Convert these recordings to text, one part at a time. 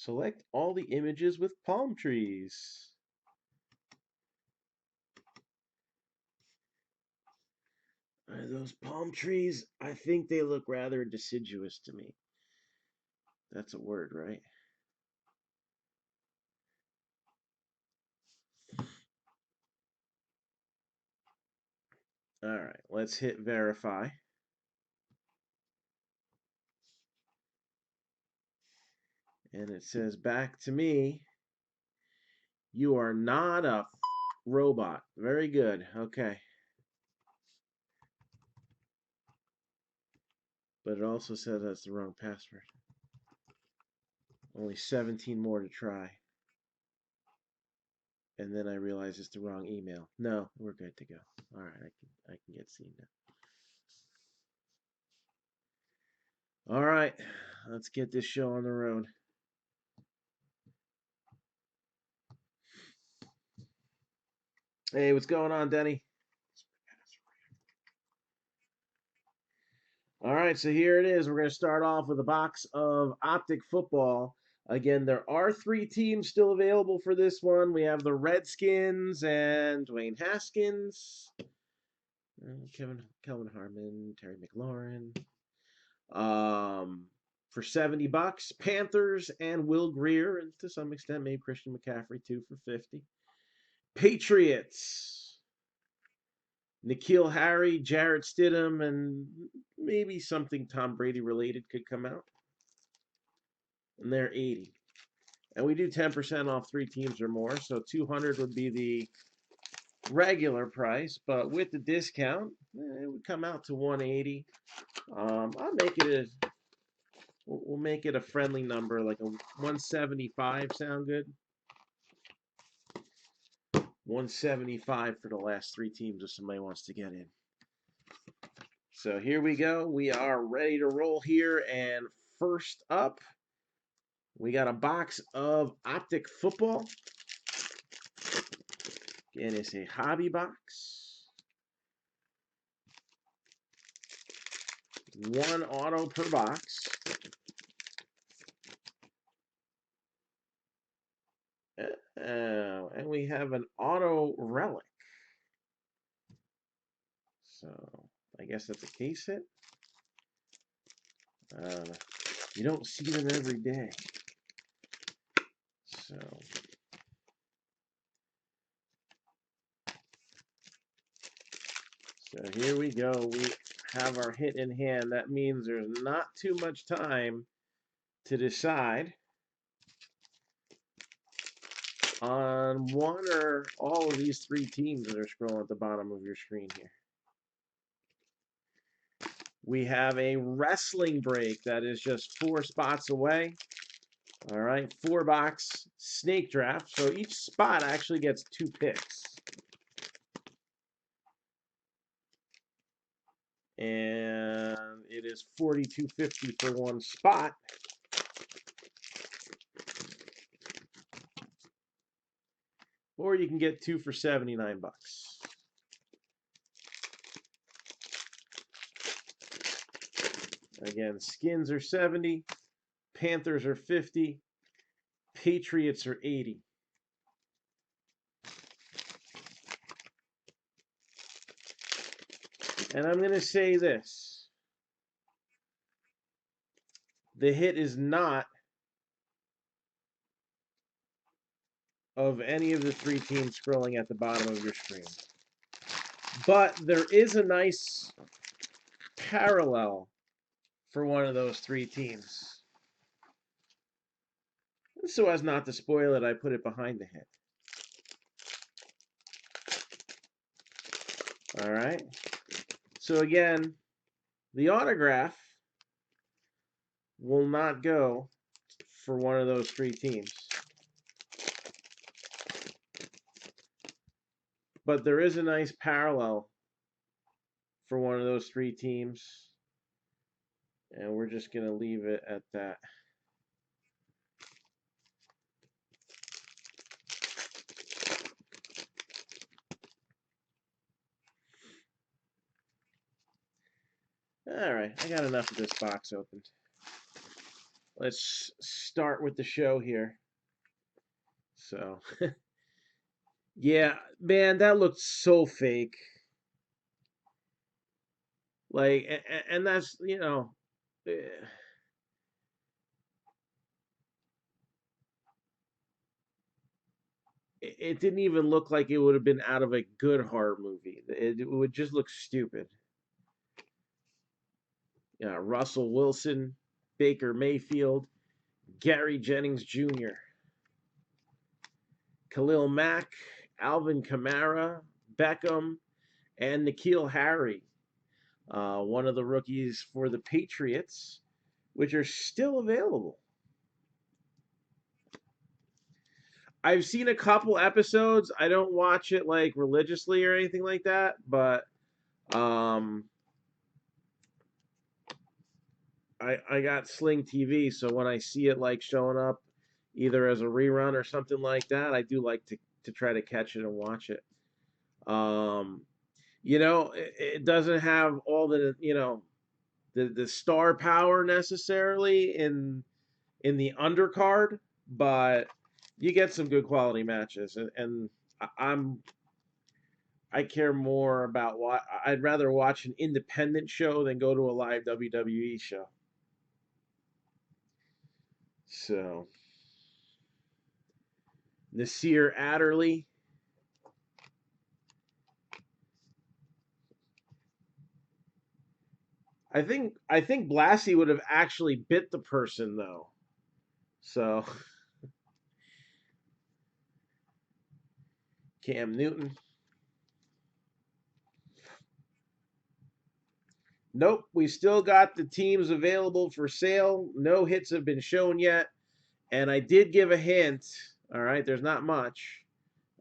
Select all the images with palm trees. Those palm trees, I think they look rather deciduous to me. That's a word, right? All right, let's hit verify. And it says back to me, you are not a robot. Very good. Okay. But it also says that's the wrong password. Only 17 more to try. And then I realize it's the wrong email. No, we're good to go. All right, I can get seen now. All right, let's get this show on the road. Hey, what's going on, Denny? All right, so here it is. We're going to start off with a box of Optic Football. Again, there are 3 teams still available for this one. We have the Redskins and Dwayne Haskins, Kelvin Harmon, Terry McLaurin. For $70, Panthers and Will Greer, and to some extent maybe Christian McCaffrey too for 50. Patriots, N'Keal Harry, Jarrett Stidham, and maybe something Tom Brady related could come out. And they're 80. And we do 10% off 3 teams or more, so 200 would be the regular price, but with the discount, it would come out to 180. I'll make it we'll make it a friendly number, like a 175. Sound good? 175 for the last 3 teams if somebody wants to get in. So here we go. We are ready to roll here. And first up, we got a box of Optic Football. Again, it's a hobby box. 1 auto per box. And we have an auto relic. So I guess that's a case hit. You don't see them every day. So here we go. We have our hit in hand. That means there's not too much time to decide on one or all of these 3 teams that are scrolling at the bottom of your screen here. We have a wrestling break that is just 4 spots away. All right, 4-box snake draft. So each spot actually gets 2 picks. And it is $42.50 for 1 spot. Or you can get 2 for $79. Again, Skins are 70, Panthers are 50, Patriots are 80. And I'm going to say this. The hit is not of any of the 3 teams scrolling at the bottom of your screen. But there is a nice parallel for one of those 3 teams. So as not to spoil it, I put it behind the hit. All right. So again, the autograph will not go for one of those 3 teams. But there is a nice parallel for one of those 3 teams. And we're just going to leave it at that. All right, I got enough of this box opened. let's start with the show here. So, yeah, man, that looked so fake. Like, and that's, it didn't even look like it would have been out of a good horror movie. It would just look stupid. Yeah, Russell Wilson, Baker Mayfield, Gary Jennings Jr., Khalil Mack, Alvin Kamara, Beckham, and N'Keal Harry, one of the rookies for the Patriots, which are still available. I've seen a couple episodes. I don't watch it like religiously or anything like that, but um, I got Sling TV, so when I see it like showing up either as a rerun or something like that, I do like to try to catch it and watch it. Um, it doesn't have all the star power necessarily in the undercard, but you get some good quality matches, and I'm I care more about what I'd rather watch an independent show than go to a live WWE show. So Nasir Adderley, I think Blassie would have actually bit the person though. So Cam Newton. Nope, we still got the teams available for sale. No hits have been shown yet. And I did give a hint. All right, there's not much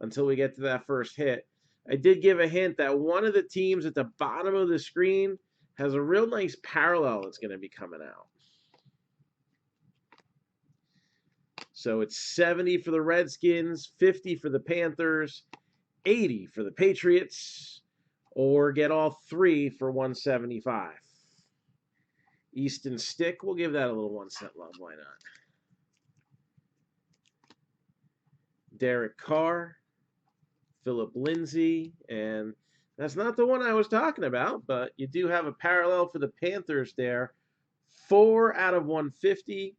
until we get to that first hit. I did give a hint that one of the teams at the bottom of the screen has a real nice parallel that's going to be coming out. So it's 70 for the Redskins, 50 for the Panthers, 80 for the Patriots, or get all three for 175. Easton Stick, we'll give that a little 1 cent love. Why not? Derek Carr, Philip Lindsay, and that's not the one I was talking about, but you do have a parallel for the Panthers there. 4 out of 150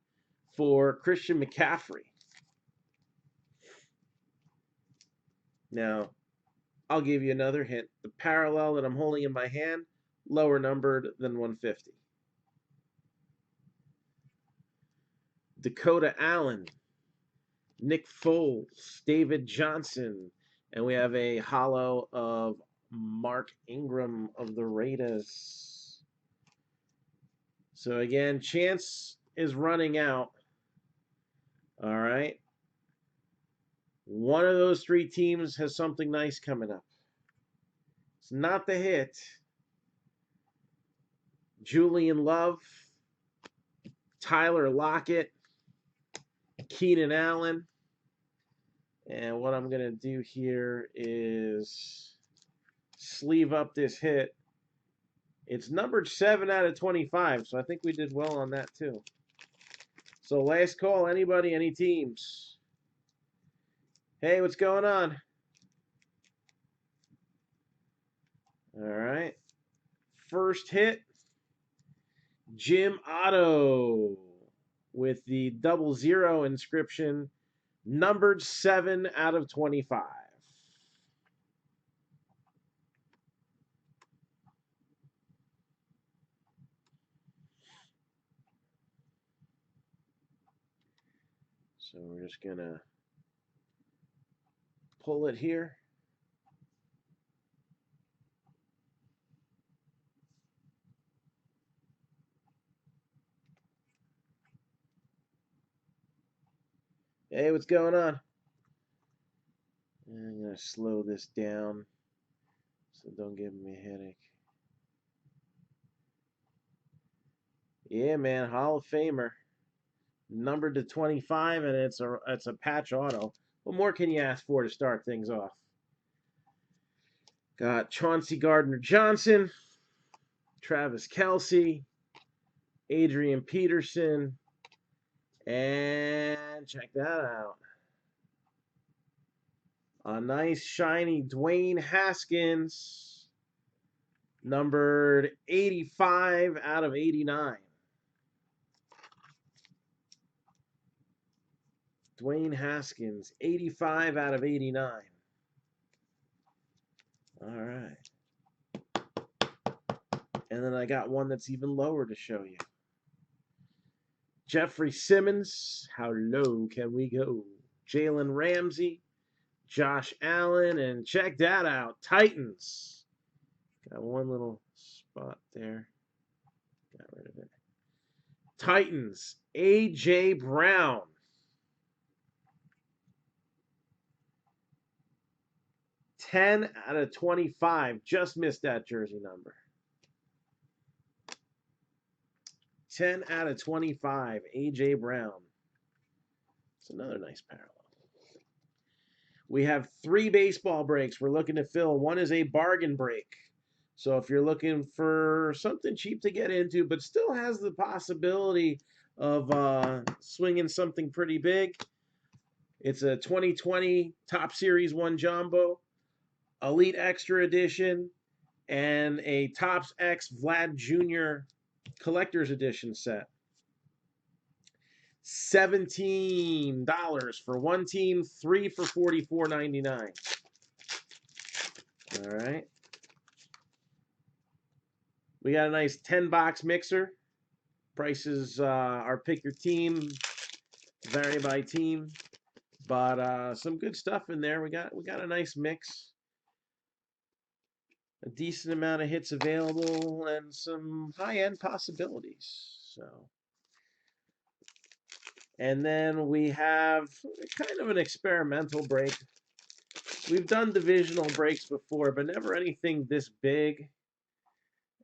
for Christian McCaffrey. Now, I'll give you another hint. The parallel that I'm holding in my hand, lower numbered than 150. Dakota Allen, Nick Foles, David Johnson, and we have a hollow of Mark Ingram of the Raiders. So again, chance is running out. All right. One of those three teams has something nice coming up. It's not the hit. Julian Love, Tyler Lockett, Keenan Allen. And what I'm going to do here is sleeve up this hit. It's numbered 7 out of 25, so I think we did well on that too. So last call, anybody, any teams? Hey, what's going on? All right. First hit, Jim Otto with the 00 inscription, numbered 7 out of 25. So we're just going to pull it here. Hey, what's going on? I'm going to slow this down so don't give me a headache. Yeah, man, Hall of Famer. Numbered to 25, and it's a patch auto. What more can you ask for to start things off? Got Chauncey Gardner-Johnson, Travis Kelce, Adrian Peterson, And check that out. A nice shiny Dwayne Haskins, numbered 85 out of 89. Dwayne Haskins, 85 out of 89. All right. And then I got one that's even lower to show you. Jeffrey Simmons, how low can we go? Jalen Ramsey, Josh Allen, and check that out, Titans. Got one little spot there. Got rid of it. Titans, A.J. Brown. 10 out of 25. Just missed that jersey number. 10 out of 25. A.J. Brown. It's another nice parallel. We have 3 baseball breaks we're looking to fill. One is a bargain break. So if you're looking for something cheap to get into, but still has the possibility of swinging something pretty big, it's a 2020 Top Series 1 Jumbo, Elite Extra Edition, and a Topps X Vlad Jr. Collector's Edition set. $17 for one team, 3 for $44.99. All right. We got a nice 10-box mixer. Prices are pick your team, vary by team, but some good stuff in there. We got a nice mix, a decent amount of hits available, and some high-end possibilities. So, and then we have kind of an experimental break. We've done divisional breaks before, but never anything this big.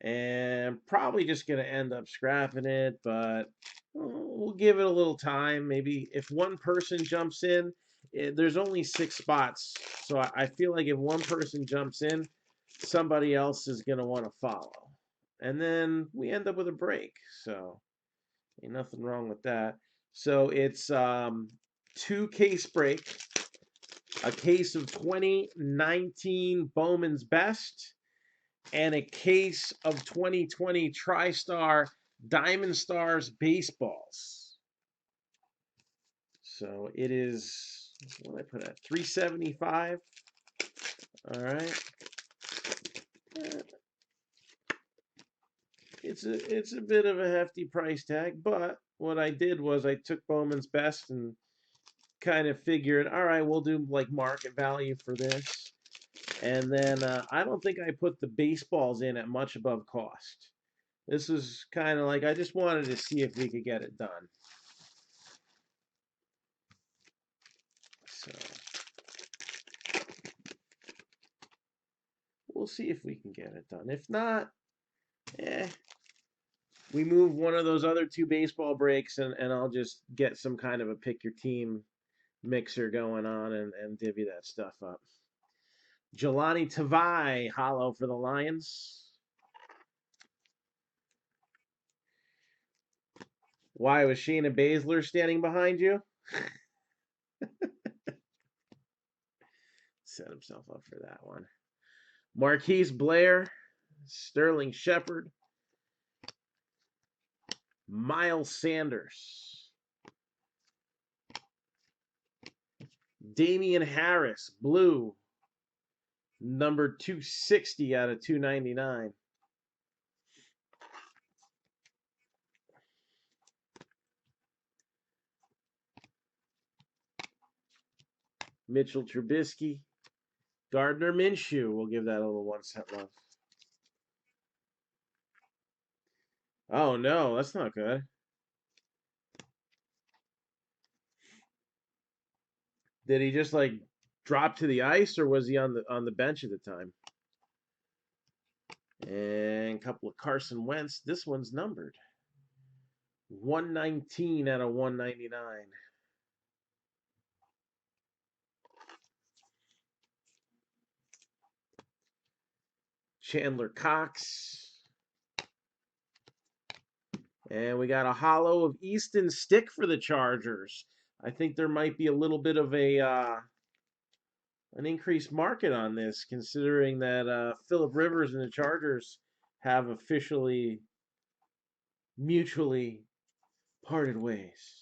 And probably just going to end up scrapping it, but we'll give it a little time. Maybe if one person jumps in, there's only 6 spots. So I feel like if one person jumps in, somebody else is going to want to follow. And then we end up with a break. So ain't nothing wrong with that. So it's 2 case break, a case of 2019 Bowman's Best, and a case of 2020 TriStar Diamond Stars baseballs. So it is, what did I put at? $375. All right. It's a bit of a hefty price tag, but what I did was I took Bowman's Best and kind of figured, all right, we'll do like market value for this. And then I don't think I put the baseballs in at much above cost. This was kind of like, I just wanted to see if we could get it done. So we'll see if we can get it done. If not, we move one of those other 2 baseball breaks, and I'll just get some kind of a pick your team mixer going on and divvy that stuff up. Jelani Tavai, hollow for the Lions. Why was Shayna Baszler standing behind you? Set himself up for that one. Marquise Blair, Sterling Shepard, Miles Sanders, Damian Harris, blue, number 260 out of 299. Mitchell Trubisky, Gardner Minshew. We'll give that a little 1 cent love. Oh no, that's not good. Did he just like drop to the ice, or was he on the bench at the time? And a couple of Carson Wentz. This one's numbered 119 out of 199. Chandler Cox. And we got a hollow of Easton Stick for the Chargers. I think there might be a little bit of an increased market on this, considering that Phillip Rivers and the Chargers have officially mutually parted ways.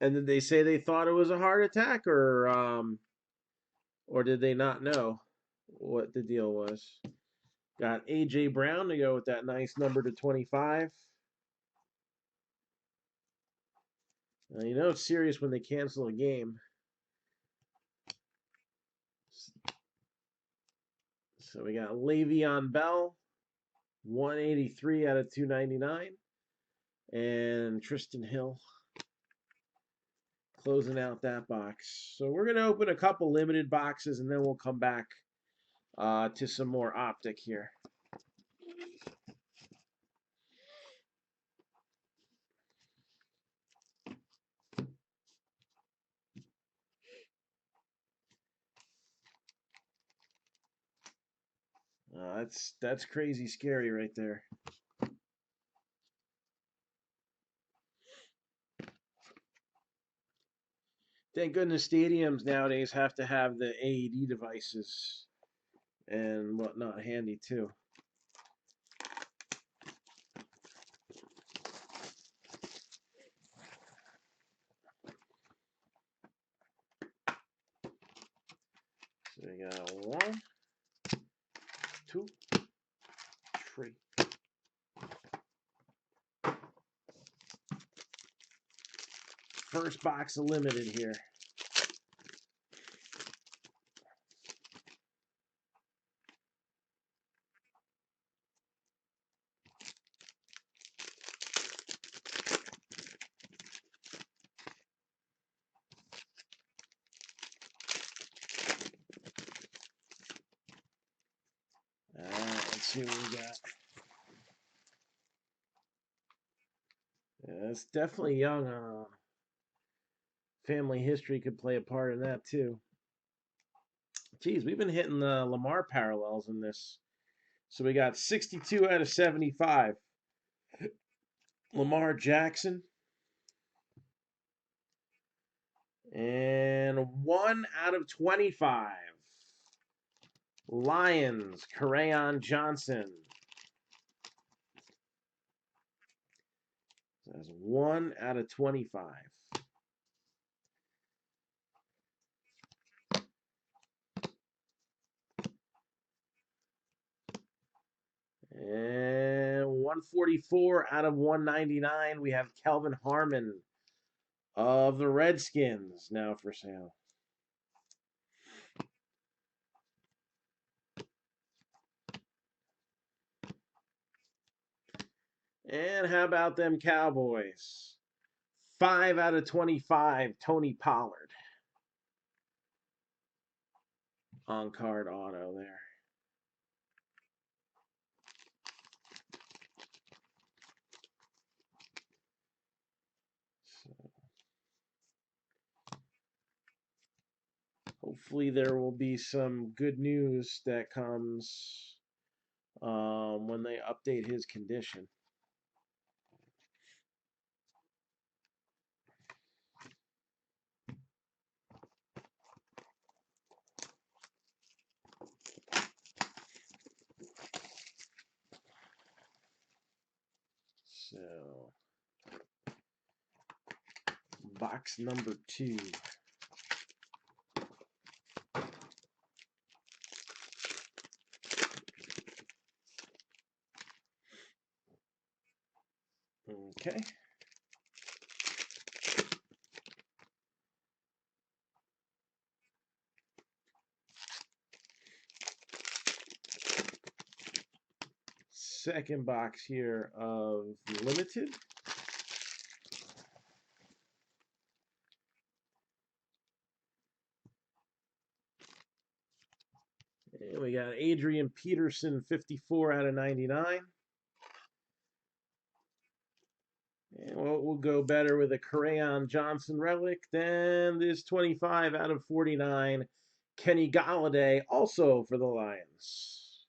And did they say they thought it was a heart attack, or did they not know what the deal was? Got A.J. Brown to go with that nice number to 25. You know it's serious when they cancel a game. So we got Le'Veon Bell, 183 out of 299. And Tristan Hill closing out that box. So we're going to open a couple limited boxes, and then we'll come back to some more optic here. That's crazy scary right there. Thank goodness stadiums nowadays have to have the AED devices and whatnot handy too. So we got 1, 2, 3. First box of limited here. Let's see what we got. Yeah, it's definitely young. Family history could play a part in that too. Geez, we've been hitting the Lamar parallels in this. So we got 62 out of 75. Lamar Jackson. And 1 out of 25. Lions, Kerryon Johnson. That's 1 out of 25. And 144 out of 199, we have Kelvin Harmon of the Redskins now for sale. And how about them Cowboys? 5 out of 25, Tony Pollard. On card auto there. So hopefully there will be some good news that comes when they update his condition. So, box number 2. Okay. Second box here of limited. And we got Adrian Peterson, 54 out of 99. And what will go better with a Crayon Johnson relic than this 25 out of 49 Kenny Galladay, also for the Lions.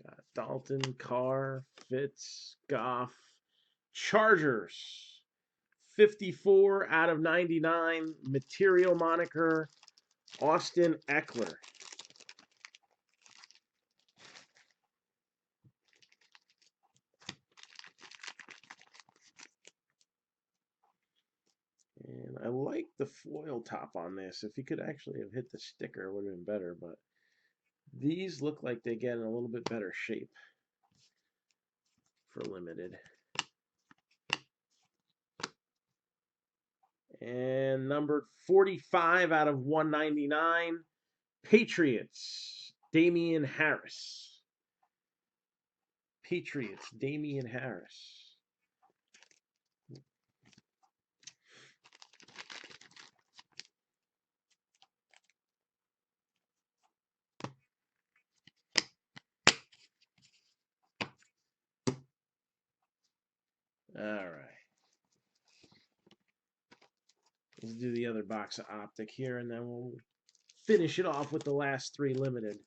Got Dalton, Carr, Fitz, Goff, Chargers. 54 out of 99, material moniker, Austin Eckler. And I like the foil top on this. If he could actually have hit the sticker, it would have been better, but these look like they get in a little bit better shape for limited. And numbered 45 out of 199, Patriots, Damian Harris. Patriots, Damian Harris. All right. Let's do the other box of Optic here, and then we'll finish it off with the last 3 limited.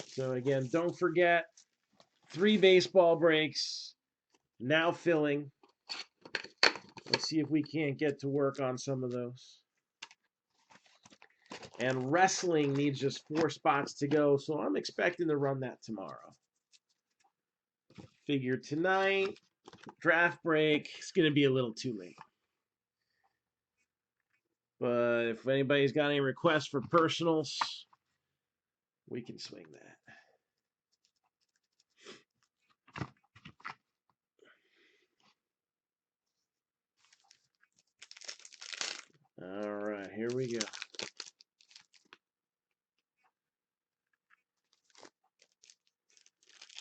So again, don't forget, 3 baseball breaks, now filling. Let's see if we can't get to work on some of those. And wrestling needs just 4 spots to go, so I'm expecting to run that tomorrow. Figure tonight, draft break, it's going to be a little too late. But if anybody's got any requests for personals, we can swing that. All right, here we go.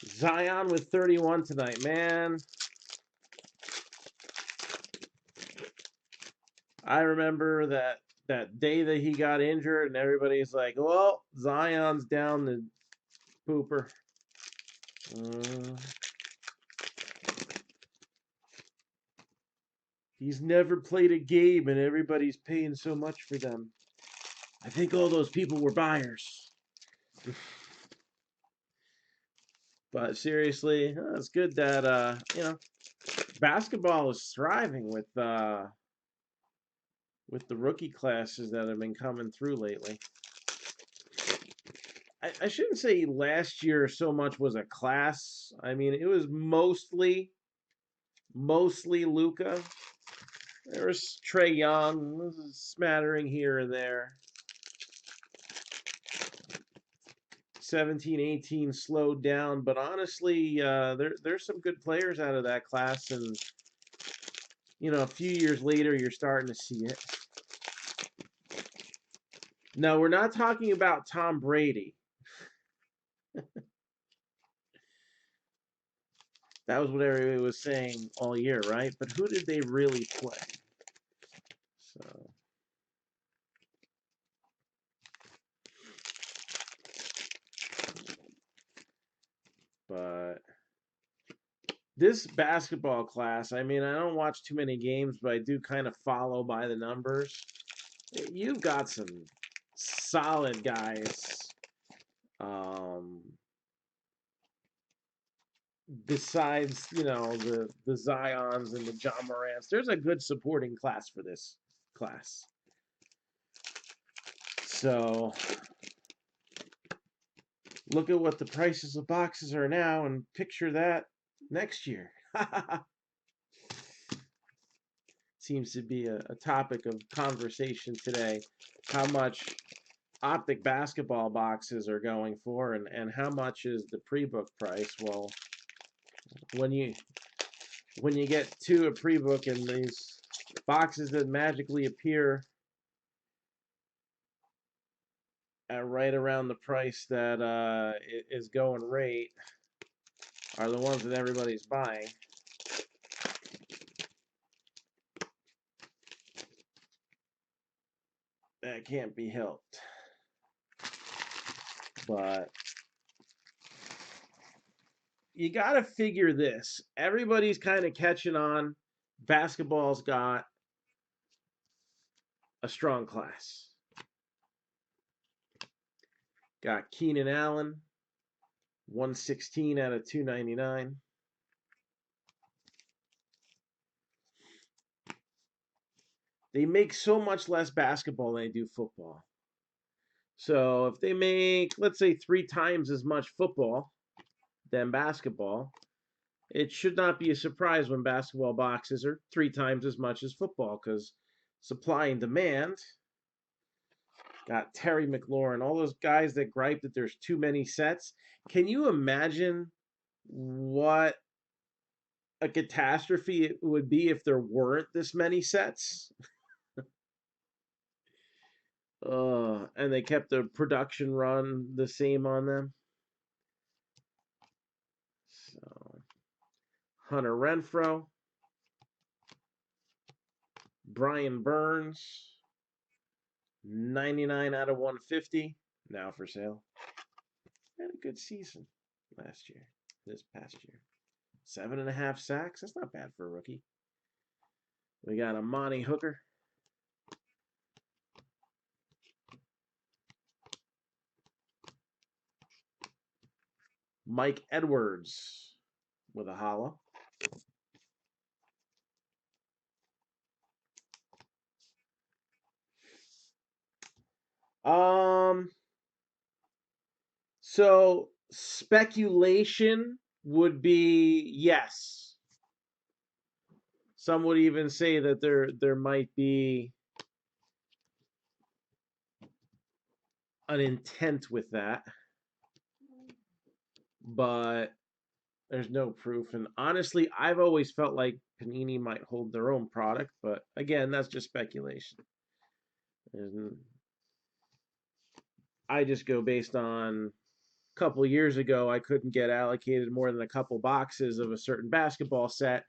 Zion with 31 tonight, man. I remember that day that he got injured, and everybody's like, well, Zion's down the pooper. He's never played a game, and everybody's paying so much for them. I think all those people were buyers. But seriously, it's good that basketball is thriving with the rookie classes that have been coming through lately. I shouldn't say last year so much was a class. I mean, it was mostly Luka. There was Trae Young, smattering here and there. 17, 18 slowed down, but honestly, there's some good players out of that class, and a few years later, you're starting to see it. No, we're not talking about Tom Brady. That was what everybody was saying all year, right? But who did they really play? So, but this basketball class, I mean, I don't watch too many games, but I do kind of follow by the numbers. You've got some solid guys. Besides, the Zions and the John Morants, there's a good supporting class for this class. So look at what the prices of boxes are now and picture that next year. Seems to be a topic of conversation today. How much Optic basketball boxes are going for, and how much is the pre-book price? Well, when you get to a pre-book and these boxes that magically appear at right around the price that is going rate are the ones that everybody's buying. That can't be helped. But you got to figure this. Everybody's kind of catching on. Basketball's got a strong class. Got Keenan Allen, 116 out of 299. They make so much less basketball than they do football. So if they make, let's say, 3 times as much football than basketball, it should not be a surprise when basketball boxes are 3 times as much as football because supply and demand. Got Terry McLaurin, all those guys that gripe that there's too many sets. Can you imagine what a catastrophe it would be if there weren't this many sets? And they kept the production run the same on them. So Hunter Renfro, Brian Burns, 99 out of 150, now for sale. Had a good season last year, this past year. 7.5 sacks. That's not bad for a rookie. We got Amani Hooker. Mike Edwards with a hollow. So speculation would be yes. Some would even say that there might be an intent with that, but there's no proof. And honestly, I've always felt like Panini might hold their own product, but again, that's just speculation. And I just go based on a couple years ago, I couldn't get allocated more than a couple boxes of a certain basketball set.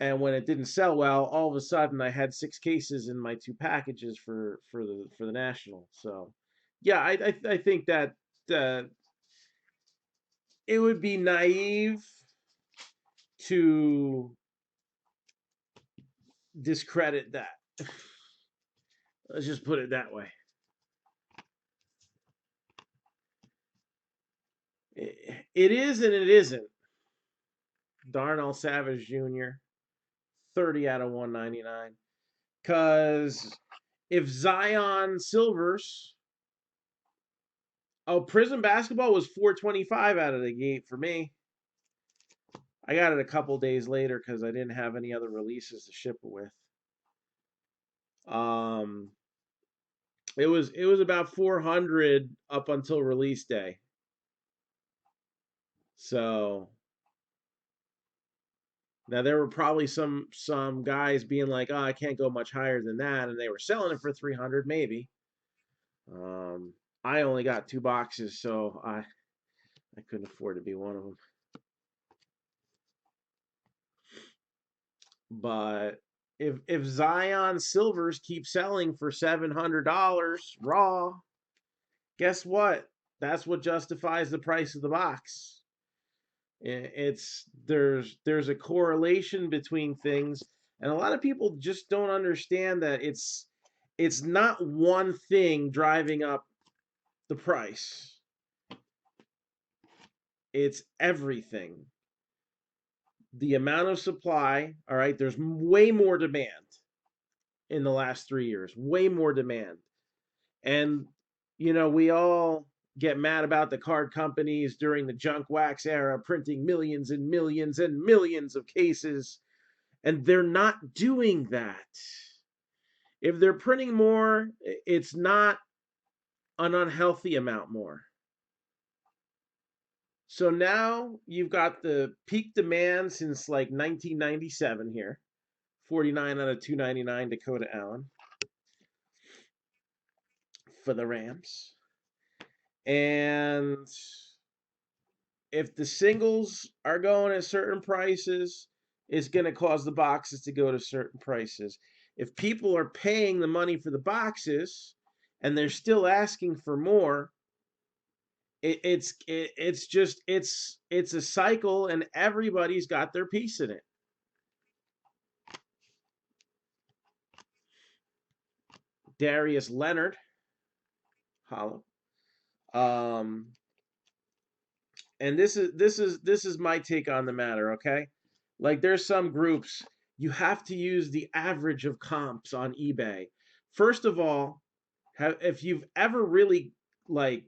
And when it didn't sell well, all of a sudden I had 6 cases in my 2 packages for the national. So, yeah, I think that uh, it would be naive to discredit that. Let's just put it that way. It is and it isn't. Darnell Savage Jr., 30 out of 199. Because if Zion Silvers, Prism Basketball was 425 out of the gate for me. I got it a couple days later because I didn't have any other releases to ship it with. It was about 400 up until release day. So now there were probably some guys being like, "Oh, I can't go much higher than that," and they were selling it for 300 maybe. I only got 2 boxes, so I couldn't afford to be one of them. But if Zion Silvers keep selling for $700 raw, guess what? That's what justifies the price of the box. There's a correlation between things, and a lot of people just don't understand that it's not one thing driving up the price. It's everything. The amount of supply, all right, there's way more demand in the last 3 years, way more demand. And we all get mad about the card companies during the junk wax era printing millions and millions and millions of cases, and they're not doing that. If they're printing more, it's not an unhealthy amount more. So now you've got the peak demand since like 1997 here. 49 out of 299 Dakota Allen for the Rams. And if the singles are going at certain prices, it's going to cause the boxes to go to certain prices. If people are paying the money for the boxes and they're still asking for more, it's just it's a cycle, and everybody's got their piece in it. Darius Leonard, hollow. Um, and this is my take on the matter. Okay, like there's some groups you have to use the average of comps on eBay. First of all, if you've ever really like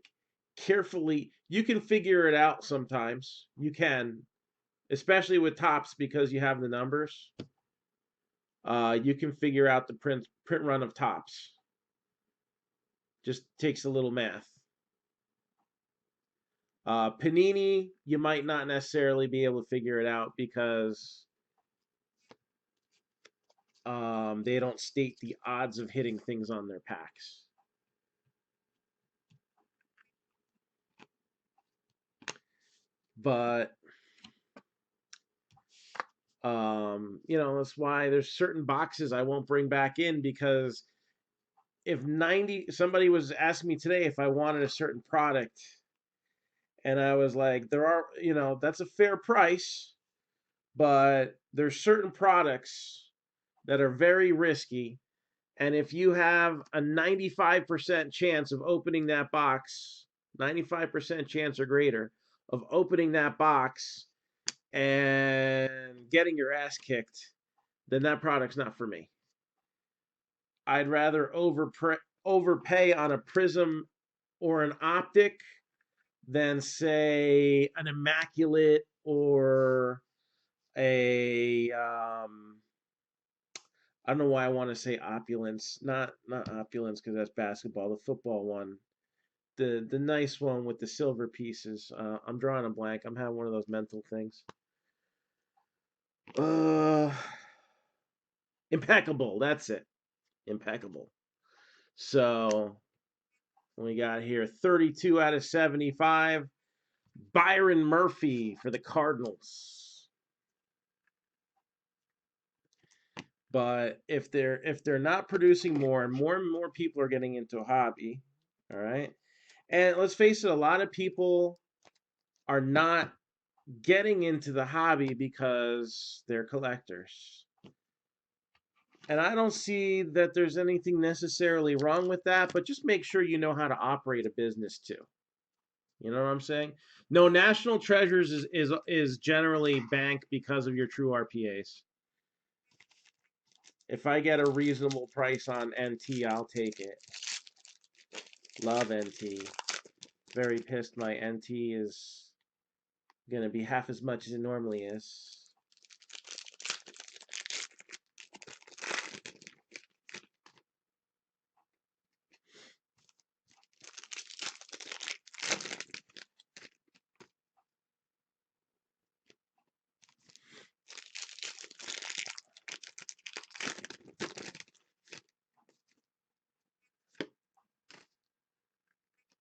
carefully, you can figure it out sometimes. You can, especially with tops because you have the numbers. You can figure out the print run of tops. Just takes a little math. Panini, you might not necessarily be able to figure it out because they don't state the odds of hitting things on their packs. But that's why there's certain boxes I won't bring back in, because if 90 somebody was asking me today if I wanted a certain product, and I was like, there are, that's a fair price, but there's certain products that are very risky. And if you have a 95% chance of opening that box, 95% chance or greater of opening that box and getting your ass kicked, then that product's not for me. I'd rather overpay on a prism or an optic than, say, an immaculate or a I don't know why I want to say opulence. Not opulence because that's basketball. The football one, the nice one with the silver pieces. I'm drawing a blank. I'm having one of those mental things. Uh, Impeccable. That's it. Impeccable. So we got here 32 out of 75. Byron Murphy for the Cardinals. But if they're not producing more, and more people are getting into a hobby, all right. And let's face it, a lot of people are not getting into the hobby because they're collectors. And I don't see that there's anything necessarily wrong with that, but just make sure you know how to operate a business too. You know what I'm saying? No, National Treasures is generally bank because of your true RPAs. If I get a reasonable price on NT, I'll take it. Love NT. Very pissed my NT is going to be half as much as it normally is.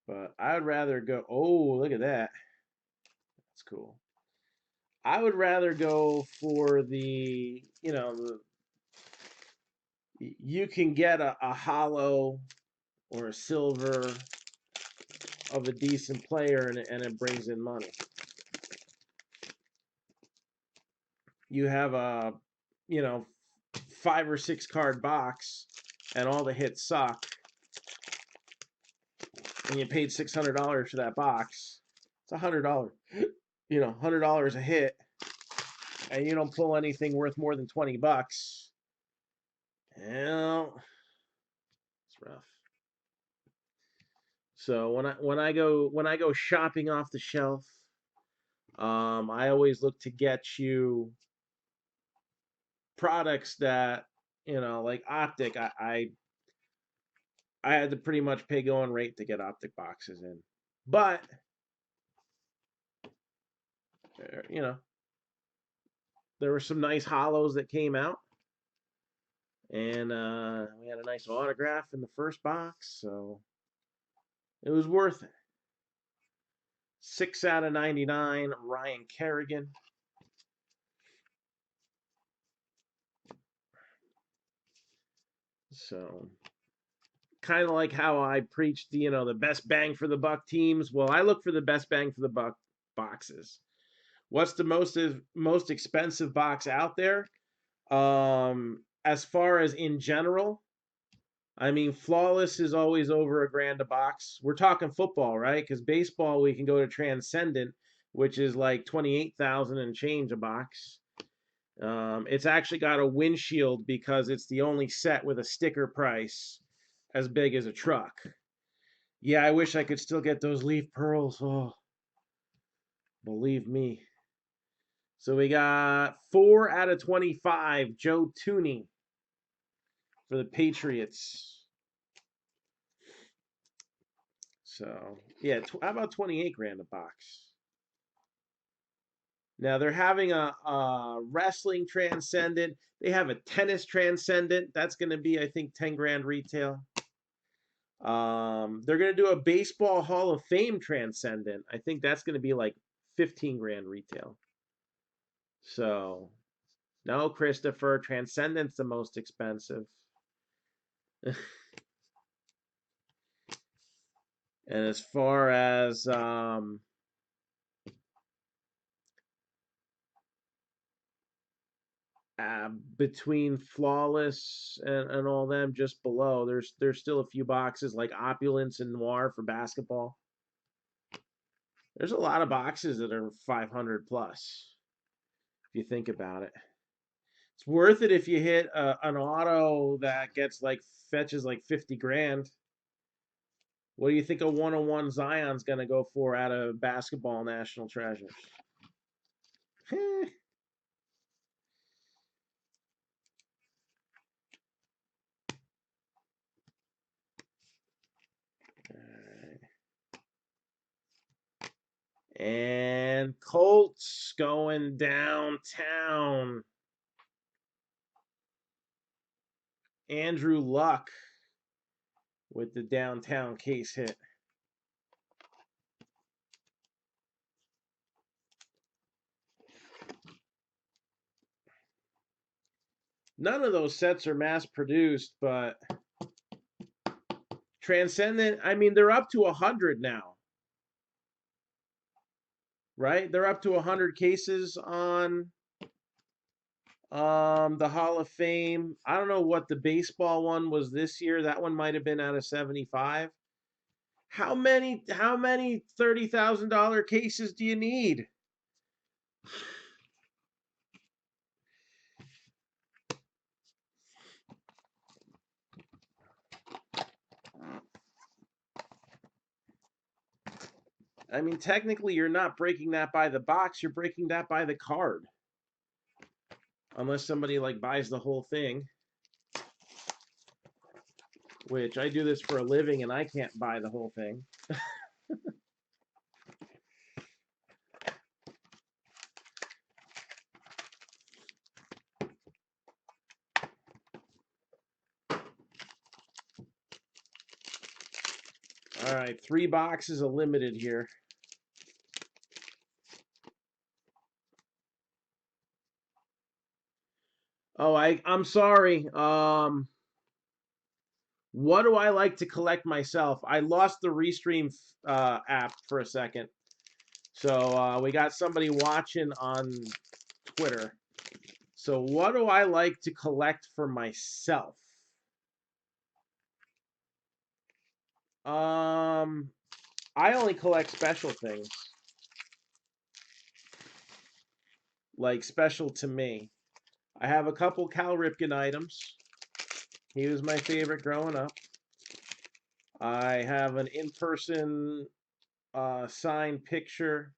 But I'd rather go. Oh, look at that. That's cool. I would rather go for you can get a hollow or a silver of a decent player, and it brings in money. You have a, you know, 5 or 6 card box, and all the hits suck, and you paid $600 for that box. It's $100, $100 a hit, and you don't pull anything worth more than $20. Well, it's rough. So when I go shopping off the shelf, I always look to get you products that, like optic. I had to pretty much pay going rate to get optic boxes in, but uh, you know there were some nice hollows that came out, and we had a nice autograph in the first box, so it was worth it. 6 out of 99, Ryan Kerrigan. So kind of like how I preached, the best bang for the buck teams. Well, I look for the best bang for the buck boxes. What's the most expensive box out there? As far as in general, I mean, Flawless is always over $1,000 a box. We're talking football, right? Because baseball, we can go to Transcendent, which is like 28,000 and change a box. It's actually got a windshield because it's the only set with a sticker price as big as a truck. Yeah, I wish I could still get those leaf pearls. Oh, believe me. So we got 4 out of 25, Joe Tooney for the Patriots. So, yeah, how about 28 grand a box? Now they're having a wrestling transcendent. They have a tennis transcendent. That's going to be, I think, 10 grand retail. They're going to do a baseball Hall of Fame transcendent. I think that's going to be like 15 grand retail. So, no, Christopher, transcendent's the most expensive. And as far as between Flawless and all them just below, there's still a few boxes like Opulence and Noir for basketball. There's a lot of boxes that are 500 plus if you think about it. It's worth it if you hit an auto that fetches like 50 grand. What do you think a 101 Zion's going to go for out of Basketball National Treasures? And Colts going downtown. Andrew Luck with the downtown case hit. None of those sets are mass produced, but Transcendent, I mean, they're up to 100 now. Right? They're up to 100 cases on the Hall of Fame. I don't know what the baseball one was this year. That one might have been out of 75. How many $30,000 cases do you need? I mean, technically, you're not breaking that by the box. You're breaking that by the card. Unless somebody like buys the whole thing. Which I do this for a living and I can't buy the whole thing. All right, 3 boxes of limited here. Oh, I'm sorry. What do I like to collect myself? I lost the Restream app for a second. So we got somebody watching on Twitter. So what do I like to collect for myself? I only collect special things. Like special to me. I have a couple Cal Ripken items. He was my favorite growing up. I have an in-person signed picture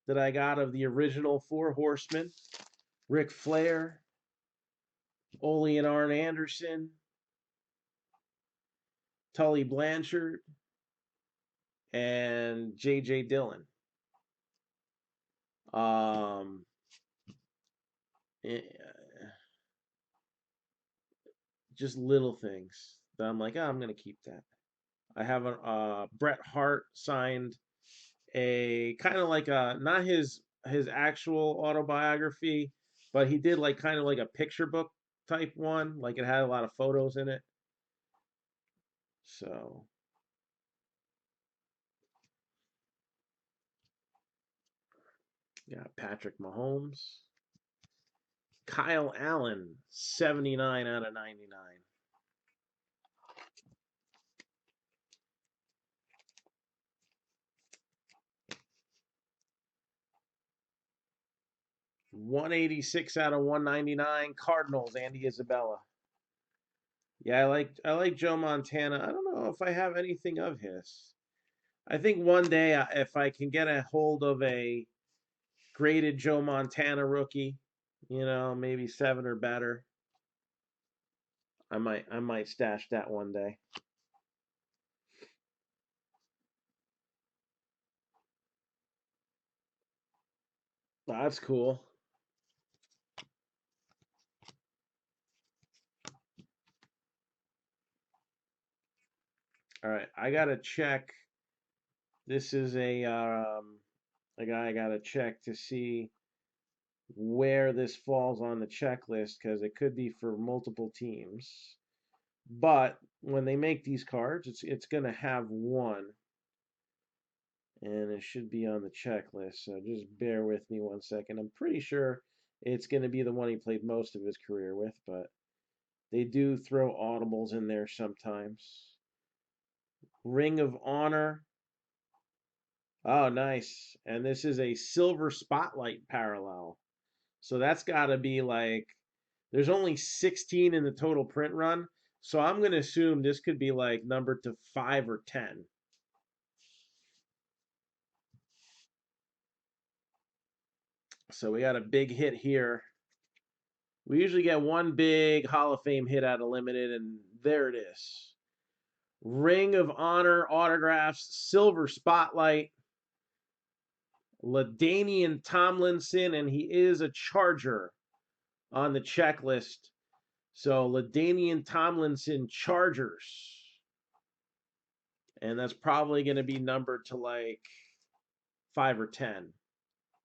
that I got of the original Four Horsemen. Ric Flair, Ole and Arn Anderson, Tully Blanchard, and J.J. Dillon. Eh, just little things that I'm like, oh, I'm gonna keep that. I have a Bret Hart signed a kind of like a not his actual autobiography, but he did like kind of like a picture book type one, like it had a lot of photos in it. So, got Patrick Mahomes. Kyle Allen, 79 out of 99. 186 out of 199. Cardinals, Andy Isabella. Yeah, I like Joe Montana. I don't know if I have anything of his. I think one day if I can get a hold of a graded Joe Montana rookie, maybe 7 or better, I might stash that one day. That's cool. All right, I gotta check. This is a guy I gotta check to see where this falls on the checklist because it could be for multiple teams. But when they make these cards, it's gonna have one, and it should be on the checklist. So just bear with me 1 second. I'm pretty sure it's gonna be the one he played most of his career with, but they do throw audibles in there sometimes. Ring of Honor. Oh, nice. And this is a silver spotlight parallel. So that's got to be like, there's only 16 in the total print run. So I'm going to assume this could be like numbered to 5 or 10. So we got a big hit here. We usually get one big Hall of Fame hit out of limited, and there it is. Ring of Honor autographs, silver spotlight, LaDainian Tomlinson, and he is a Charger on the checklist. So LaDainian Tomlinson Chargers. And that's probably going to be numbered to like 5 or 10.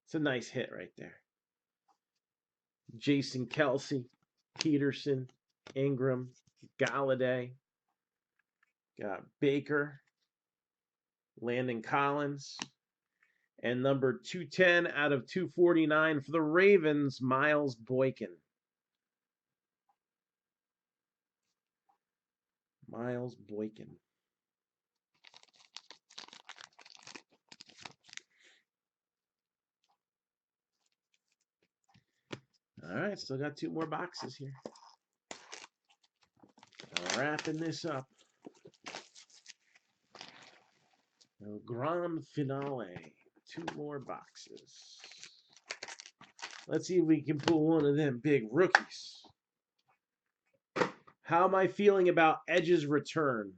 It's a nice hit right there. Jason Kelsey, Peterson, Ingram, Galladay. Got Baker, Landon Collins. And number 210 out of 249 for the Ravens, Miles Boykin. Miles Boykin. All right, still got 2 more boxes here. Wrapping this up. The grand finale. 2 more boxes. Let's see if we can pull one of them big rookies. How am I feeling about Edge's return?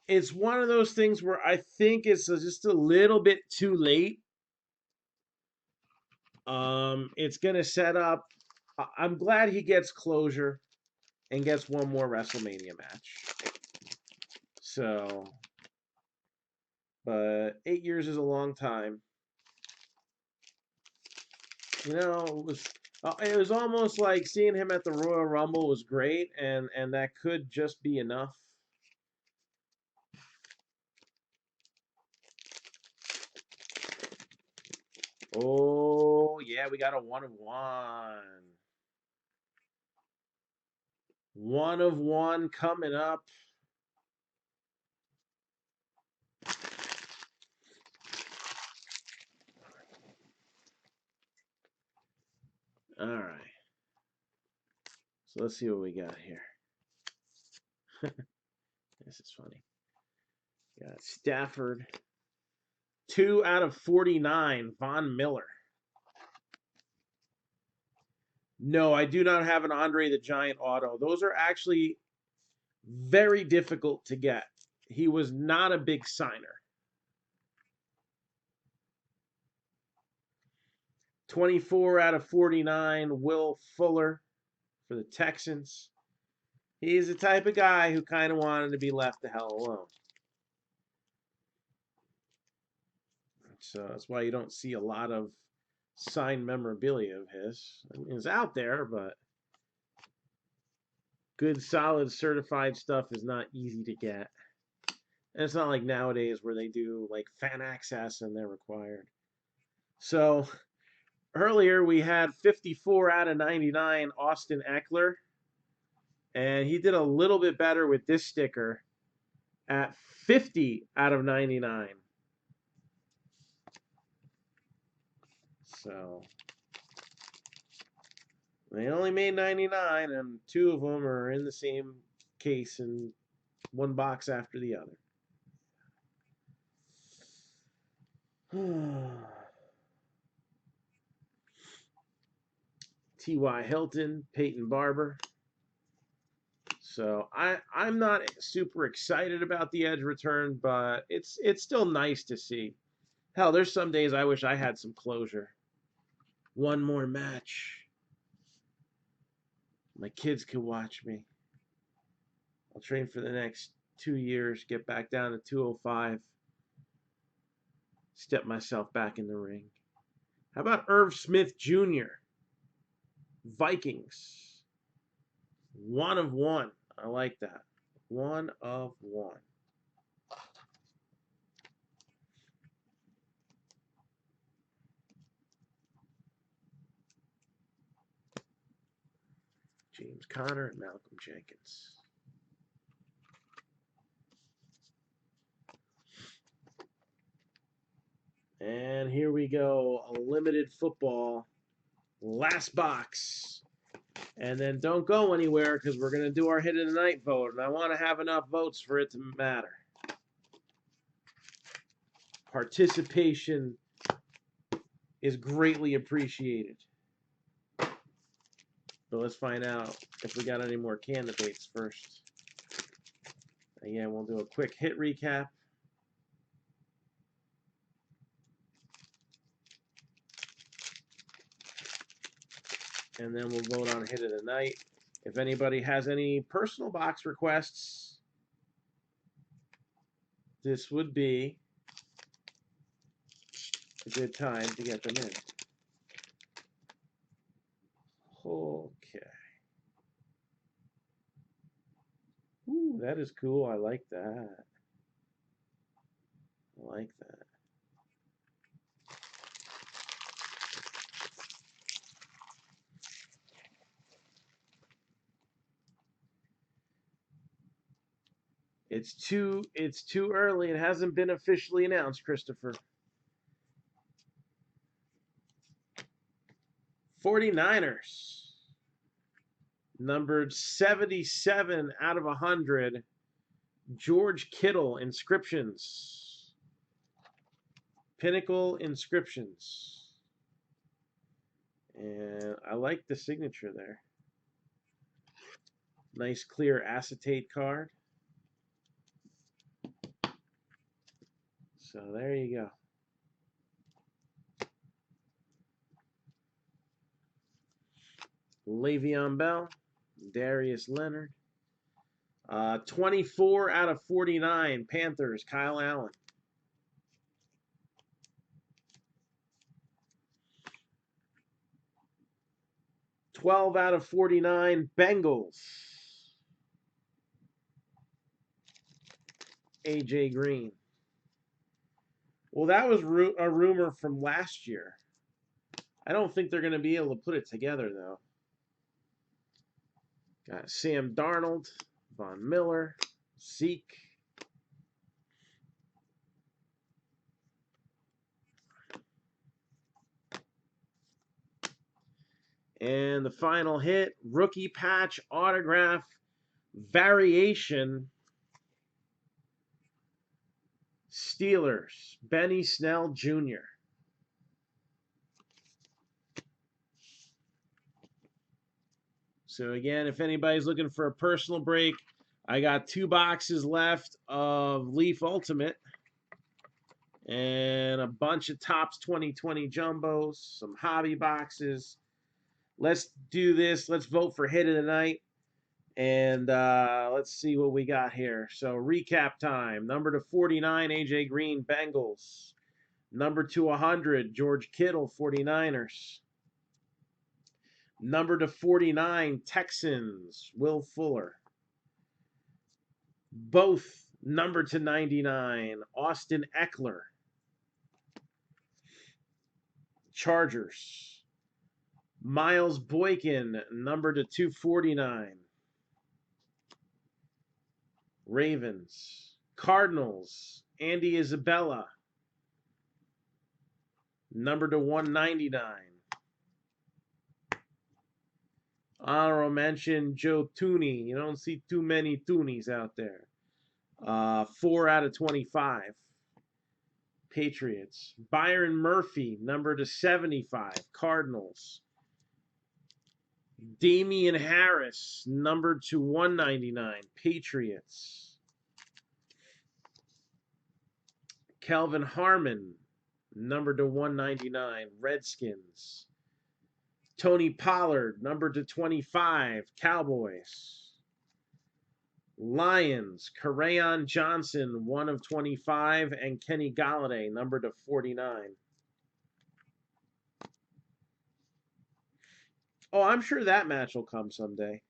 It's one of those things where I think it's just a little bit too late. It's gonna set up. I'm glad he gets closure and gets one more WrestleMania match. So, but 8 years is a long time. It was almost like seeing him at the Royal Rumble was great, and that could just be enough. Oh yeah, we got a 1 of 1. 1 of 1 coming up. All right. So let's see what we got here. This is funny. Got Stafford. 2 out of 49, Von Miller. No, I do not have an Andre the Giant auto. Those are actually very difficult to get. He was not a big signer. 24 out of 49, Will Fuller for the Texans. He's the type of guy who kind of wanted to be left the hell alone. So that's why you don't see a lot of signed memorabilia of his. I mean, it's out there, but Good, solid, certified stuff is not easy to get. And it's not like nowadays where they do like fan access and they're required. So earlier we had 54 out of 99 Austin Eckler. And he did a little bit better with this sticker at 50 out of 99. So they only made 99, and 2 of them are in the same case in one box after the other. T.Y. Hilton, Peyton Barber. So I'm not super excited about the Edge return, but it's still nice to see. Hell, there's some days I wish I had some closure. One more match. My kids can watch me. I'll train for the next 2 years, get back down to 205, step myself back in the ring. How about Irv Smith Jr.? Vikings. 1 of 1. I like that. 1 of 1. James Conner and Malcolm Jenkins. And here we go. A limited football. Last box. And then don't go anywhere because we're going to do our hit of the night vote. And I want to have enough votes for it to matter. Participation is greatly appreciated. But let's find out if we got any more candidates first. Again, we'll do a quick hit recap. And then we'll vote on hit of the night. If anybody has any personal box requests, this would be a good time to get them in. Okay. Ooh, that is cool. I like that. I like that. It's too early. It hasn't been officially announced, Christopher. 49ers. Numbered 77 out of 100. George Kittle inscriptions. Pinnacle inscriptions. And I like the signature there. Nice clear acetate card. So there you go. Le'Veon Bell, Darius Leonard. 24 out of 49, Panthers, Kyle Allen. $12 out of 49, Bengals. AJ Green. Well, that was a rumor from last year. I don't think they're going to be able to put it together, though. Got Sam Darnold, Von Miller, Zeke. And the final hit, rookie patch autograph variation. Steelers, Benny Snell Jr. So again, if anybody's looking for a personal break, I got 2 boxes left of Leaf Ultimate and a bunch of Topps 2020 Jumbos, some hobby boxes. Let's do this. Let's vote for hit of the night. And let's see what we got here. So recap time. Number to 49, AJ Green, Bengals. Number to 100, George Kittle, 49ers. Number to 49, Texans, Will Fuller. Both number to 99, Austin Eckler. Chargers. Miles Boykin, number to 249. Ravens. Cardinals. Andy Isabella, number to 199. Honorable mention, Joe Tooney. You don't see too many Tooneys out there. 4 out of 25. Patriots. Byron Murphy, number to 75. Cardinals. Damian Harris, number to 199. Patriots. Kelvin Harmon, number to 199. Redskins. Tony Pollard, number to 25. Cowboys. Lions, Kerryon Johnson, 1 of 25, and Kenny Galladay, number to 49. Oh, I'm sure that match will come someday.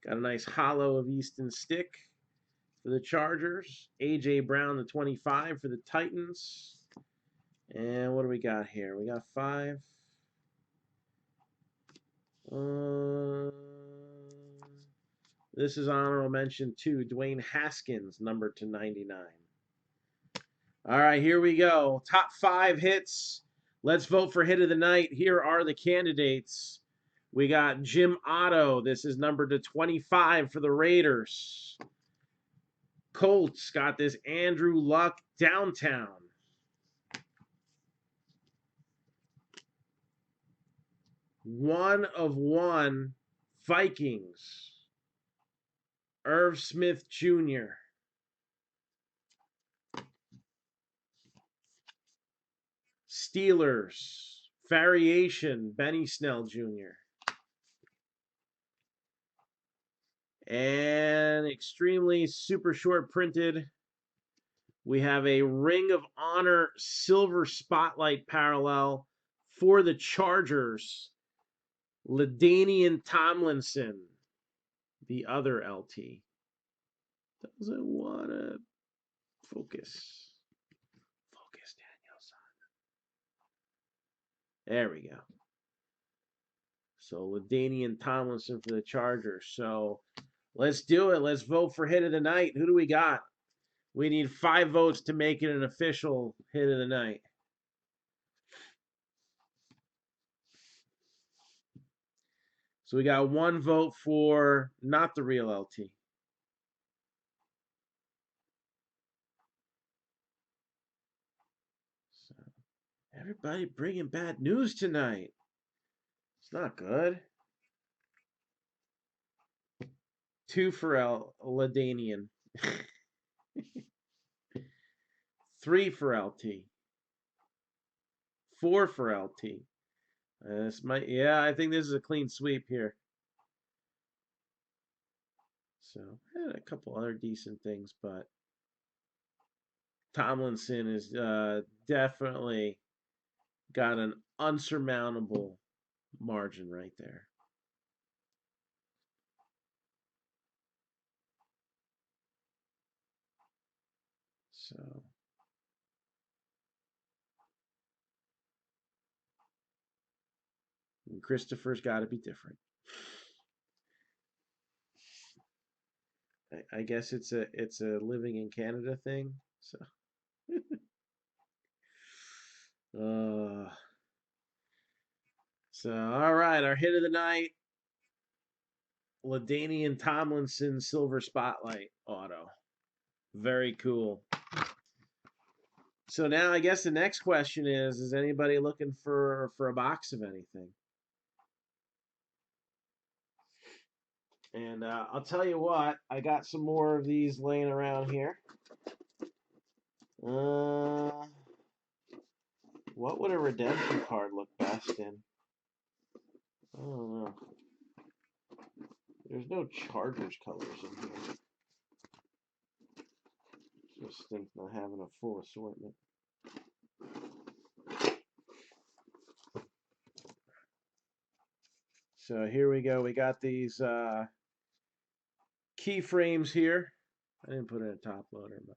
Got a nice hollow of Easton Stick for the Chargers. A.J. Brown, the 25 for the Titans. And what do we got here? We got 5. This is honorable mention too. Dwayne Haskins, number to 99. All right, here we go. Top 5 hits. Let's vote for hit of the night. Here are the candidates. We got Jim Otto. This is number to 25 for the Raiders. Colts got this Andrew Luck, Downtown. One of 1, Vikings. Irv Smith Jr. Steelers. Variation, Benny Snell Jr. And extremely super short printed, we have a Ring of Honor Silver Spotlight parallel for the Chargers. LaDainian Tomlinson, the other LT. Doesn't want to focus. Focus, Danielson. There we go. So LaDainian Tomlinson for the Chargers. So let's do it. Let's vote for hit of the night. Who do we got? We need 5 votes to make it an official hit of the night. So we got 1 vote for not the real LT. So everybody bringing bad news tonight. It's not good. 2 for LaDainian. 3 for LT. 4 for LT. This might, yeah, I think this is a clean sweep here. So, a couple other decent things, but Tomlinson is definitely got an unsurmountable margin right there. So, and Christopher's got to be different. I guess it's a living in Canada thing. So, so all right, our hit of the night, LaDainian Tomlinson Silver Spotlight auto. Very cool. So now I guess the next question is anybody looking for a box of anything? And I'll tell you what, I got some more of these laying around here. What would a redemption card look best in? I don't know. There's no Chargers colors in here. Just think not having a full assortment. So here we go. We got these keyframes here. I didn't put in a top loader, but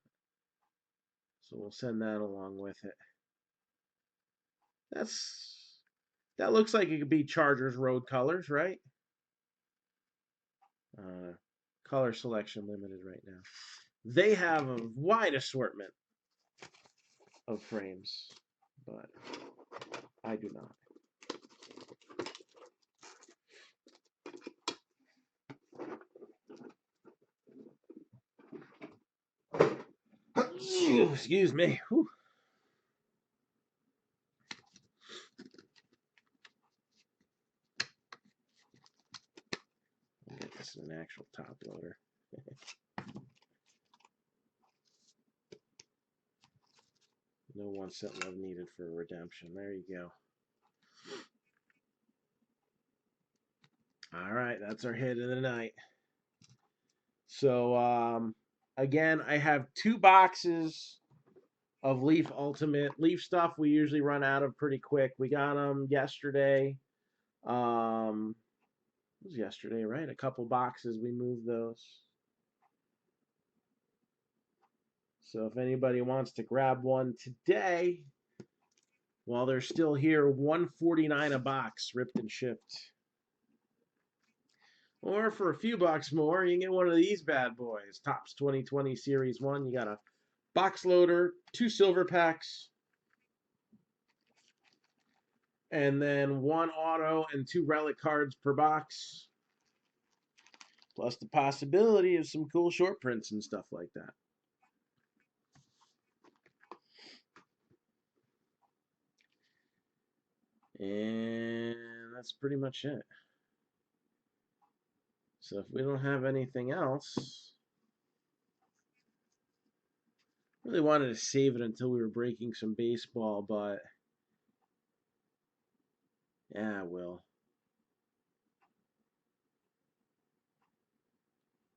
so we'll send that along with it. That looks like it could be Chargers road colors, right? Uh, color selection limited right now. They have a wide assortment of frames, but I do not. Excuse me. Whew. I'll get this in an actual top loader. No 1 cent love needed for redemption. There you go. All right, that's our hit of the night. So again, I have 2 boxes of Leaf Ultimate. Leaf stuff we usually run out of pretty quick. We got them yesterday. It was yesterday, right? A couple boxes, we moved those. So if anybody wants to grab one today, while they're still here, $149 a box, ripped and shipped. Or for a few bucks more, you can get one of these bad boys. Topps 2020 Series 1. You got a box loader, 2 silver packs, and then 1 auto and 2 relic cards per box. Plus the possibility of some cool short prints and stuff like that. And that's pretty much it. So if we don't have anything else, I really wanted to save it until we were breaking some baseball, but yeah, I will.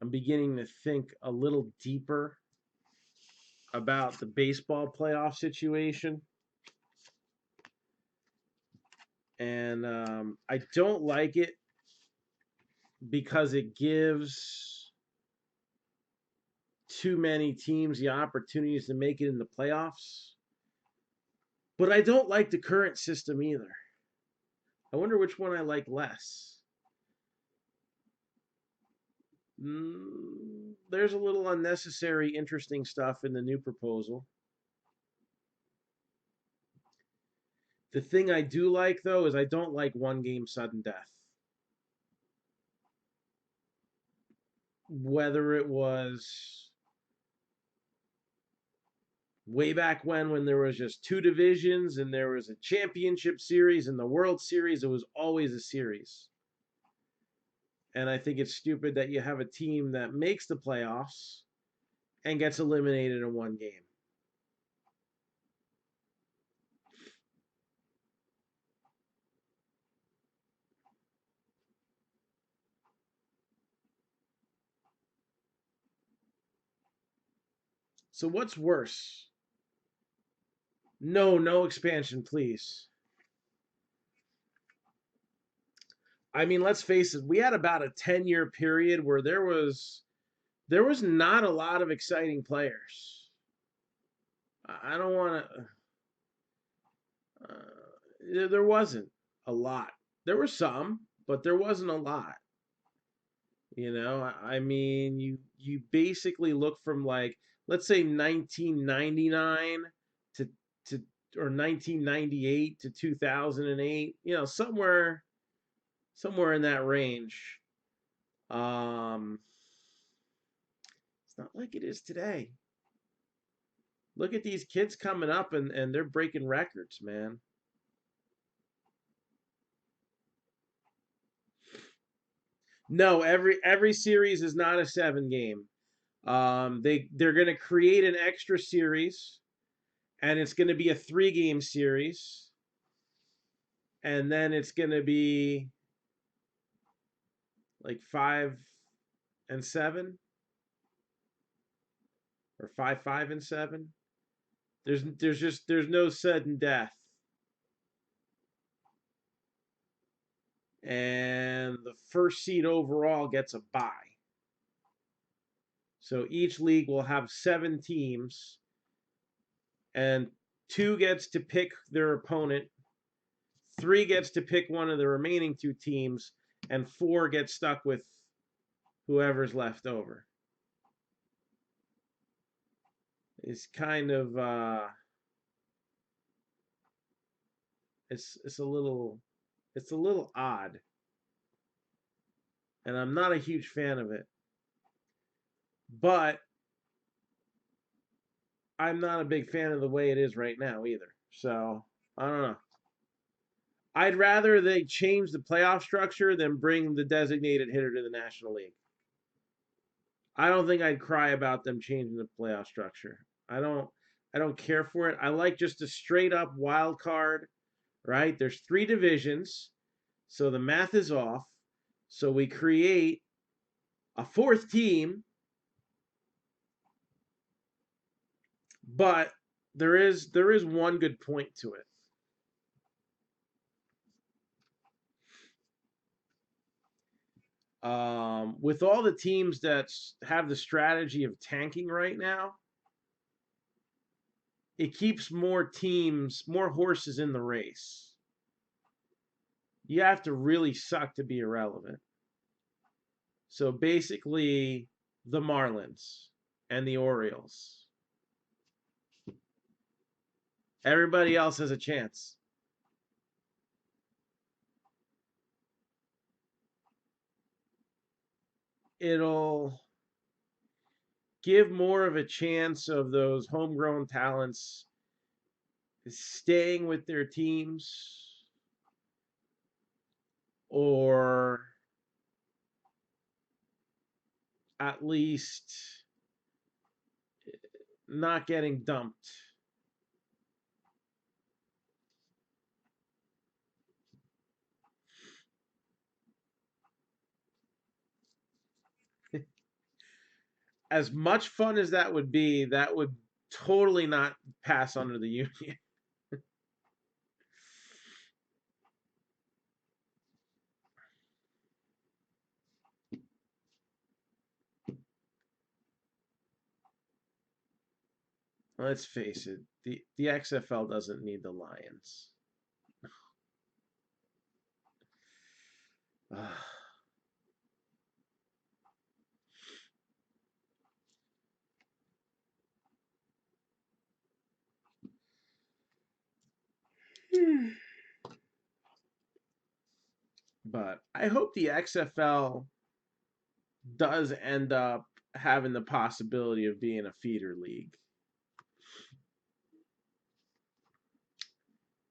I'm beginning to think a little deeper about the baseball playoff situation. And I don't like it because it gives too many teams the opportunities to make it in the playoffs. But I don't like the current system either. I wonder which one I like less. There's a little unnecessary, interesting stuff in the new proposal. The thing I do like, though, is I don't like 1-game sudden death. Whether it was way back when there was just 2 divisions and there was a championship series and the World Series, it was always a series. And I think it's stupid that you have a team that makes the playoffs and gets eliminated in 1 game. So what's worse? No expansion, please. I mean, let's face it, we had about a 10-year period where there was not a lot of exciting players. I don't want to. There wasn't a lot. There were some, but there wasn't a lot. You know, I mean, you basically look from, like, let's say 1999 to to or 1998 to 2008. You know, somewhere in that range. Um, it's not like it is today. Look at these kids coming up and they're breaking records, man. No, every series is not a 7 game. They're going to create an extra series, and it's going to be a 3-game series, and then it's going to be like 5 and 7, or 5, 5 and 7. There's no sudden death. and the first seed overall gets a bye. So each league will have 7 teams, and 2 gets to pick their opponent, 3 gets to pick one of the remaining 2 teams, and 4 get stuck with whoever's left over. It's kind of it's a little odd, and I'm not a huge fan of it. But I'm not a big fan of the way it is right now either. So I don't know. I'd rather they change the playoff structure than bring the designated hitter to the National League. I don't think I'd cry about them changing the playoff structure. I don't care for it. I like just a straight up wild card, right? There's 3 divisions, so the math is off. So we create a 4th team, but there is one good point to it. With all the teams that have the strategy of tanking right now, it keeps more teams, more horses in the race. You have to really suck to be irrelevant. So basically, the Marlins and the Orioles. Everybody else has a chance. It'll give more of a chance of those homegrown talents staying with their teams or at least not getting dumped. As much fun as that would totally not pass under the union. Let's face it, the XFL doesn't need the Lions. But I hope the XFL does end up having the possibility of being a feeder league.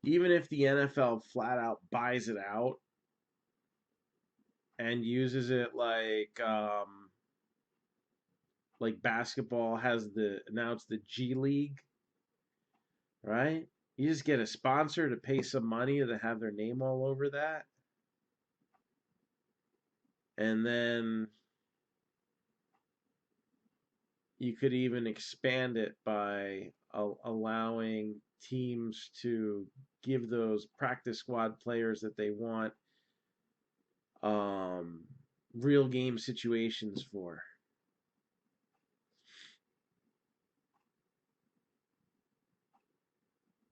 Even if the NFL flat out buys it out and uses it like basketball has now it's the G League, right? You just get a sponsor to pay some money to have their name all over that. And then you could even expand it by allowing teams to give those practice squad players that they want real game situations for.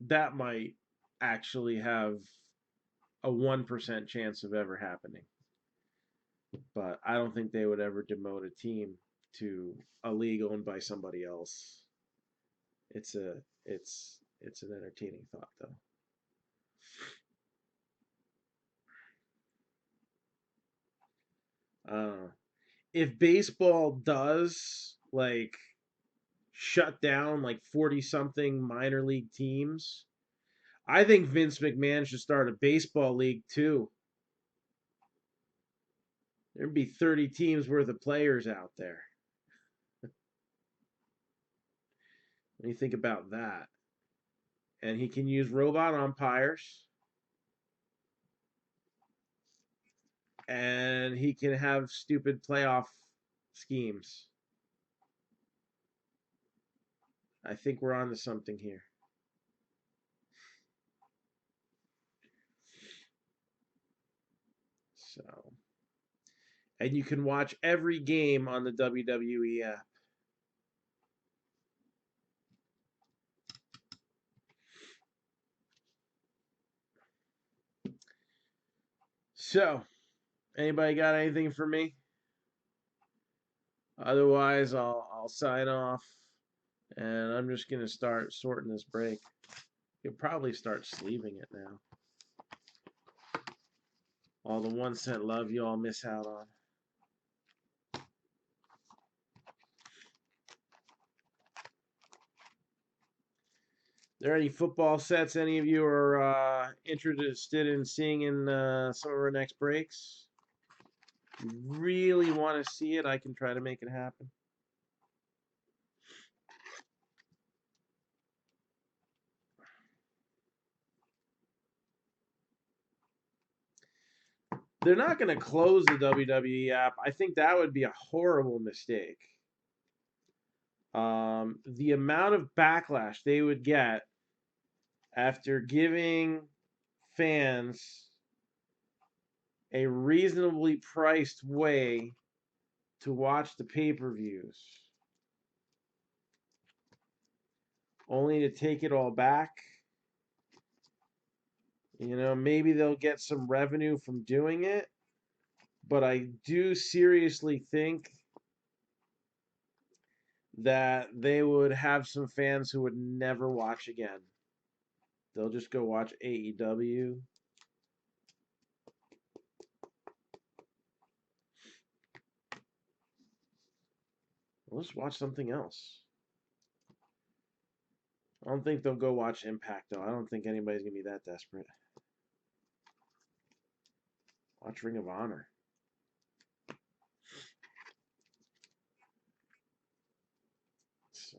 That might actually have a 1% chance of ever happening. But I don't think they would ever demote a team to a league owned by somebody else. It's a it's an entertaining thought though. If baseball does shut down like 40 something minor league teams, I think Vince McMahon should start a baseball league too. There'd be 30 teams worth of players out there. When you think about that. And he can use robot umpires. And he can have stupid playoff schemes. I think we're on to something here. So, and you can watch every game on the WWE app. So, anybody got anything for me? Otherwise, I'll sign off, and I'm just gonna start sorting this break. You'll probably start sleeving it now. All the 1 cent love you all miss out on. There any football sets any of you are interested in seeing in some of our next breaks? If you really want to see it, I can try to make it happen. They're not going to close the WWE app. I think that would be a horrible mistake. The amount of backlash they would get after giving fans a reasonably priced way to watch the pay-per-views, only to take it all back. You know, maybe they'll get some revenue from doing it, but I do seriously think that they would have some fans who would never watch again. They'll just go watch AEW. Let's watch something else. I don't think they'll go watch Impact, though. I don't think anybody's going to be that desperate. Watch Ring of Honor. So,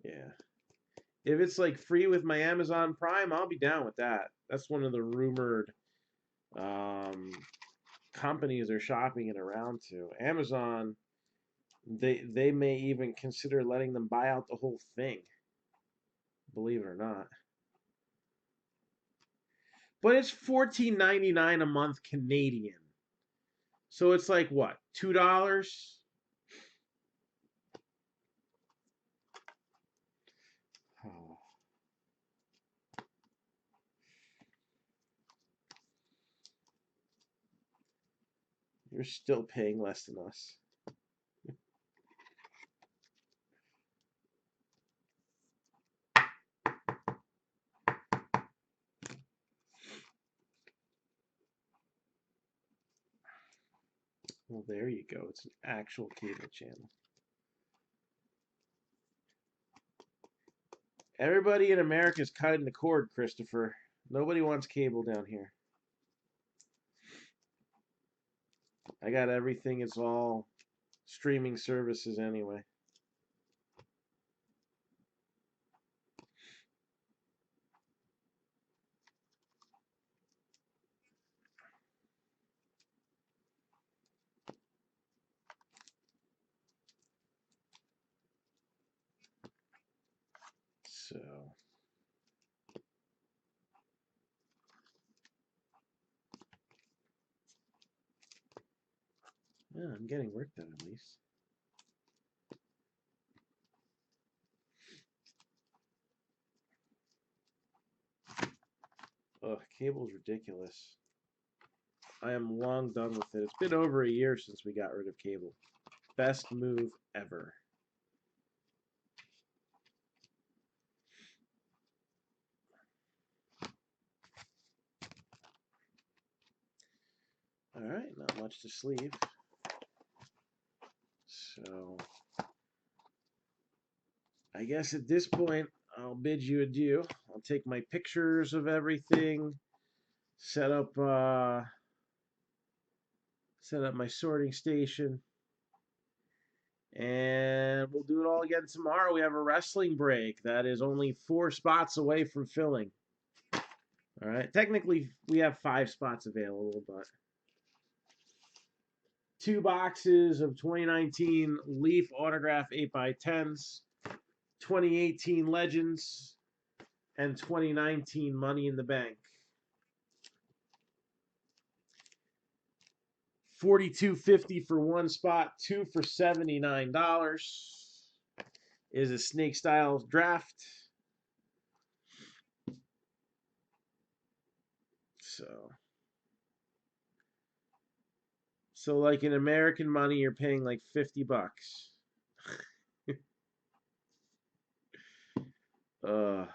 yeah. If it's like free with my Amazon Prime, I'll be down with that. That's one of the rumored companies are shopping it around to. Amazon, they may even consider letting them buy out the whole thing. Believe it or not. But it's $14.99 a month Canadian. So it's like what? $2? Oh. You're still paying less than us. Well, there you go. It's an actual cable channel. Everybody in America is cutting the cord, Christopher. Nobody wants cable down here. I got everything. It's all streaming services anyway. So, yeah, I'm getting work done at least. Ugh, cable's ridiculous. I am long done with it. It's been over a year since we got rid of cable. Best move ever. Alright, not much to sleeve. So, I guess at this point, I'll bid you adieu. I'll take my pictures of everything, set up my sorting station, and we'll do it all again tomorrow. We have a wrestling break that is only 4 spots away from filling. All right, technically we have 5 spots available, but 2 boxes of 2019 Leaf Autograph 8x10s, 2018 Legends, and 2019 Money in the Bank. $42.50 for one spot, two for $79 is a snake style draft. So like in American money, you're paying like $50. uh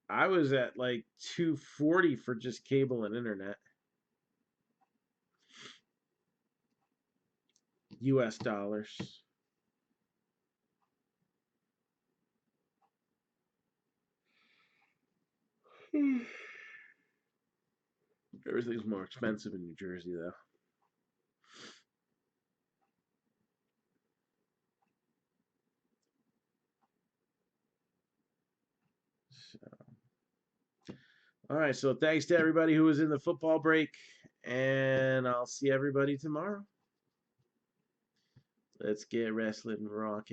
I was at like 240 for just cable and internet. US dollars. Everything's more expensive in New Jersey though. All right, so thanks to everybody who was in the football break, and I'll see everybody tomorrow. Let's get wrestling rocking.